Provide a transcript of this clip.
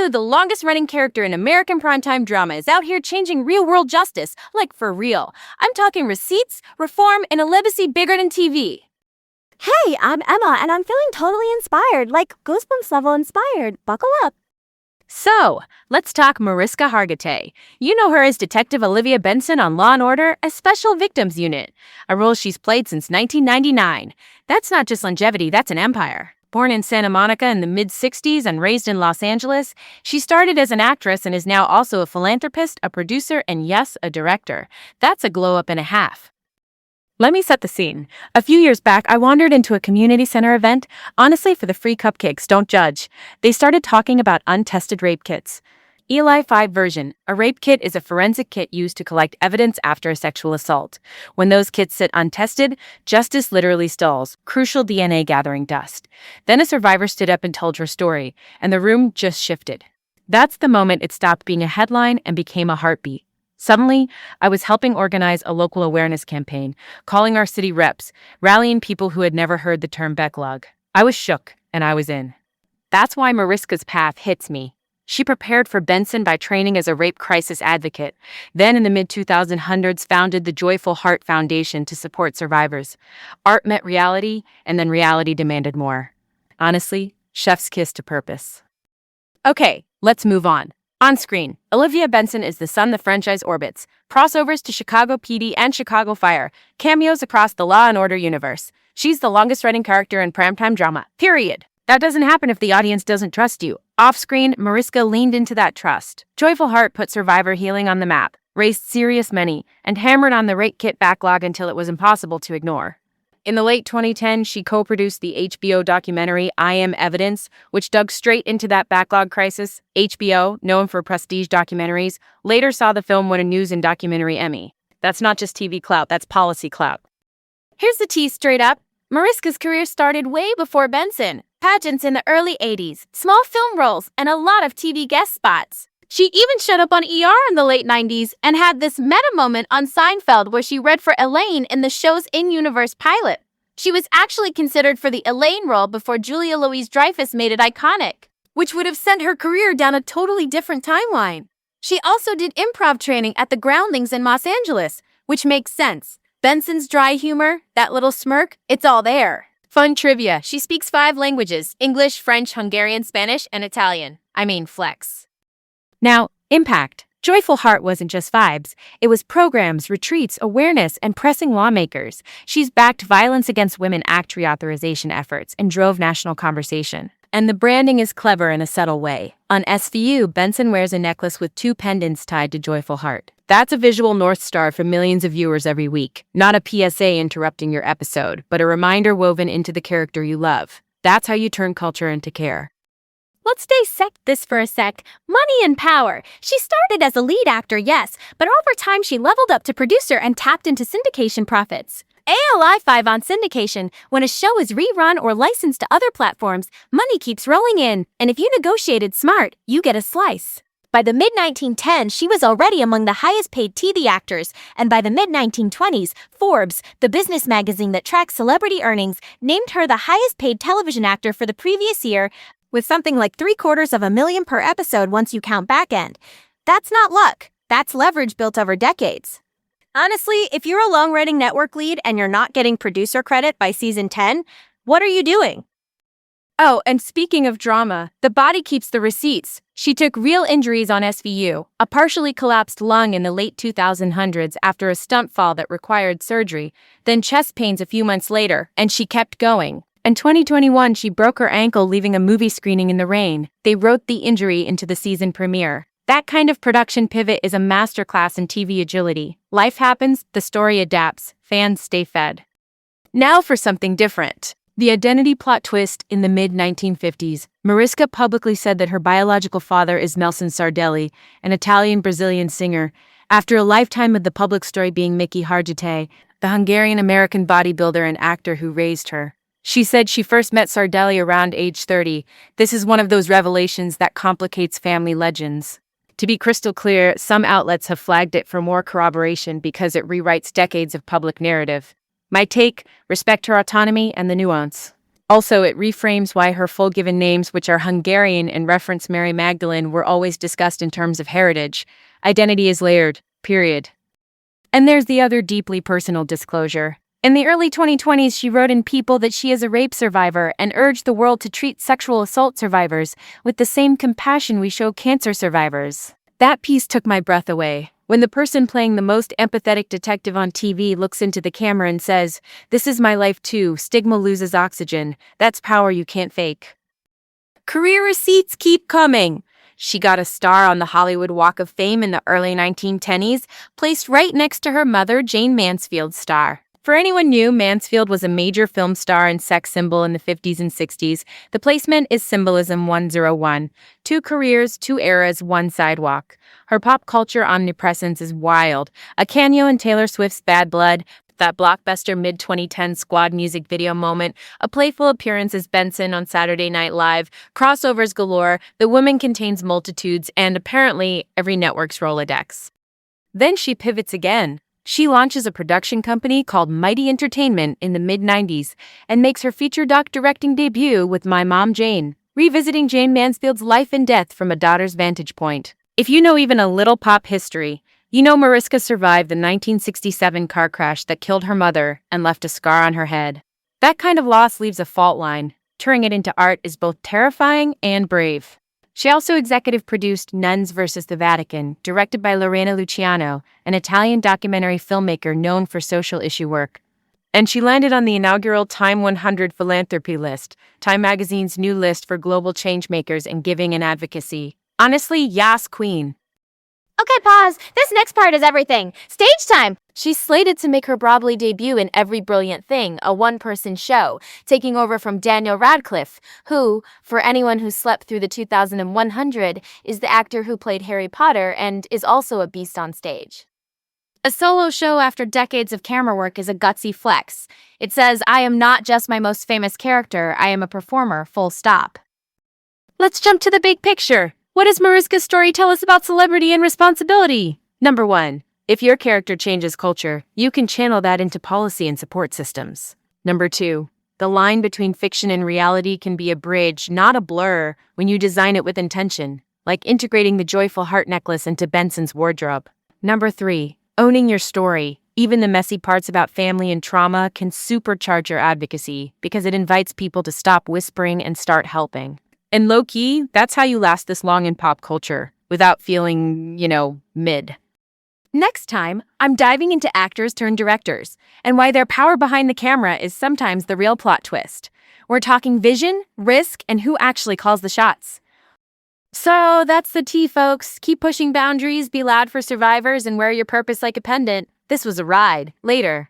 you, the longest-running character in American primetime drama is out here changing real-world justice, like for real. I'm talking receipts, reform, and a legacy bigger than TV. Hey, I'm Emma, and I'm feeling totally inspired, like Goosebumps level inspired. Buckle up. So, let's talk Mariska Hargitay. You know her as Detective Olivia Benson on Law & Order, a Special Victims Unit, a role she's played since 1999. That's not just longevity, that's an empire. Born in Santa Monica in the mid-60s and raised in Los Angeles, she started as an actress and is now also a philanthropist, a producer, and yes, a director. That's a glow-up and a half. Let me set the scene. A few years back, I wandered into a community center event, honestly for the free cupcakes, don't judge. They started talking about untested rape kits. Eli 5 version, a rape kit is a forensic kit used to collect evidence after a sexual assault. When those kits sit untested, justice literally stalls, crucial DNA gathering dust. Then a survivor stood up and told her story, and the room just shifted. That's the moment it stopped being a headline and became a heartbeat. Suddenly, I was helping organize a local awareness campaign, calling our city reps, rallying people who had never heard the term backlog. I was shook, and I was in. That's why Mariska's path hits me. She prepared for Benson by training as a rape crisis advocate, then in the mid-2000s founded the Joyful Heart Foundation to support survivors. Art met reality, and then reality demanded more. Honestly, chef's kiss to purpose. Okay, let's move on. On screen, Olivia Benson is the sun the franchise orbits, crossovers to Chicago PD and Chicago Fire, cameos across the Law & Order universe. She's the longest-running character in primetime drama, period. That doesn't happen if the audience doesn't trust you. Off-screen, Mariska leaned into that trust. Joyful Heart put survivor healing on the map, raised serious money, and hammered on the rape kit backlog until it was impossible to ignore. In the late 2010s, she co-produced the HBO documentary I Am Evidence, which dug straight into that backlog crisis. HBO, known for prestige documentaries, later saw the film win a News and Documentary Emmy. That's not just TV clout, that's policy clout. Here's the tea straight up. Mariska's career started way before Benson. Pageants in the early 80s, small film roles, and a lot of TV guest spots. She even showed up on ER in the late 90s and had this meta moment on Seinfeld where she read for Elaine in the show's in-universe pilot. She was actually considered for the Elaine role before Julia Louis-Dreyfus made it iconic, which would have sent her career down a totally different timeline. She also did improv training at the Groundlings in Los Angeles, which makes sense. Benson's dry humor, that little smirk, it's all there. Fun trivia, she speaks 5 languages: English, French, Hungarian, Spanish, and Italian. I mean, flex. Now, impact. Joyful Heart wasn't just vibes. It was programs, retreats, awareness, and pressing lawmakers. She's backed Violence Against Women Act reauthorization efforts and drove national conversation. And the branding is clever in a subtle way. On SVU, Benson wears a necklace with 2 pendants tied to Joyful Heart. That's a visual North Star for millions of viewers every week. Not a PSA interrupting your episode, but a reminder woven into the character you love. That's how you turn culture into care. Let's dissect this for a sec. Money and power. She started as a lead actor, yes, but over time she leveled up to producer and tapped into syndication profits. ALI 5 on syndication. When a show is rerun or licensed to other platforms, money keeps rolling in, and if you negotiated smart, you get a slice. By the mid-1910s, she was already among the highest-paid TV actors, and by the mid-1920s, Forbes, the business magazine that tracks celebrity earnings, named her the highest-paid television actor for the previous year, with something like $750,000 per episode once you count back-end. That's not luck. That's leverage built over decades. Honestly, if you're a long-running network lead and you're not getting producer credit by season 10, what are you doing? Oh, and speaking of drama, the body keeps the receipts. She took real injuries on SVU, a partially collapsed lung in the late 2000s after a stunt fall that required surgery, then chest pains a few months later, and she kept going. In 2021, she broke her ankle leaving a movie screening in the rain. They wrote the injury into the season premiere. That kind of production pivot is a masterclass in TV agility. Life happens, the story adapts, fans stay fed. Now for something different. The identity plot twist in the mid-1950s. Mariska publicly said that her biological father is Nelson Sardelli, an Italian-Brazilian singer, after a lifetime with the public story being Mariska Hargitay, the Hungarian-American bodybuilder and actor who raised her. She said she first met Sardelli around age 30. This is one of those revelations that complicates family legends. To be crystal clear, some outlets have flagged it for more corroboration because it rewrites decades of public narrative. My take, respect her autonomy and the nuance. Also, it reframes why her full given names, which are Hungarian and reference Mary Magdalene, were always discussed in terms of heritage. Identity is layered, period. And there's the other deeply personal disclosure. In the early 2020s, she wrote in People that she is a rape survivor and urged the world to treat sexual assault survivors with the same compassion we show cancer survivors. That piece took my breath away. When the person playing the most empathetic detective on TV looks into the camera and says, "This is my life too, stigma loses oxygen, that's power you can't fake." Career receipts keep coming. She got a star on the Hollywood Walk of Fame in the early 1910s, placed right next to her mother, Jane Mansfield's star. For anyone new, Mansfield was a major film star and sex symbol in the 50s and 60s. The placement is symbolism 101. 2 careers, 2 eras, 1 sidewalk. Her pop culture omnipresence is wild. A cameo in Taylor Swift's Bad Blood, that blockbuster mid-2010 squad music video moment, a playful appearance as Benson on Saturday Night Live, crossovers galore, the woman contains multitudes, and apparently every network's Rolodex. Then she pivots again. She launches a production company called Mighty Entertainment in the mid-90s and makes her feature doc directing debut with My Mom Jane, revisiting Jane Mansfield's life and death from a daughter's vantage point. If you know even a little pop history, you know Mariska survived the 1967 car crash that killed her mother and left a scar on her head. That kind of loss leaves a fault line. Turning it into art is both terrifying and brave. She also executive produced Nuns vs. the Vatican, directed by Lorena Luciano, an Italian documentary filmmaker known for social issue work. And she landed on the inaugural Time 100 philanthropy list, Time magazine's new list for global changemakers in giving and advocacy. Honestly, yas queen. Okay, pause. This next part is everything. Stage time! She's slated to make her Broadway debut in Every Brilliant Thing, a one-person show, taking over from Daniel Radcliffe, who, for anyone who slept through the 2100, is the actor who played Harry Potter and is also a beast on stage. A solo show after decades of camera work is a gutsy flex. It says, I am not just my most famous character, I am a performer, full stop. Let's jump to the big picture. What does Mariska's story tell us about celebrity and responsibility? Number 1. If your character changes culture, you can channel that into policy and support systems. Number 2. The line between fiction and reality can be a bridge, not a blur, when you design it with intention, like integrating the joyful heart necklace into Benson's wardrobe. Number 3. Owning your story. Even the messy parts about family and trauma can supercharge your advocacy because it invites people to stop whispering and start helping. And low-key, that's how you last this long in pop culture, without feeling, mid. Next time, I'm diving into actors turned directors, and why their power behind the camera is sometimes the real plot twist. We're talking vision, risk, and who actually calls the shots. So that's the tea, folks. Keep pushing boundaries, be loud for survivors, and wear your purpose like a pendant. This was a ride. Later.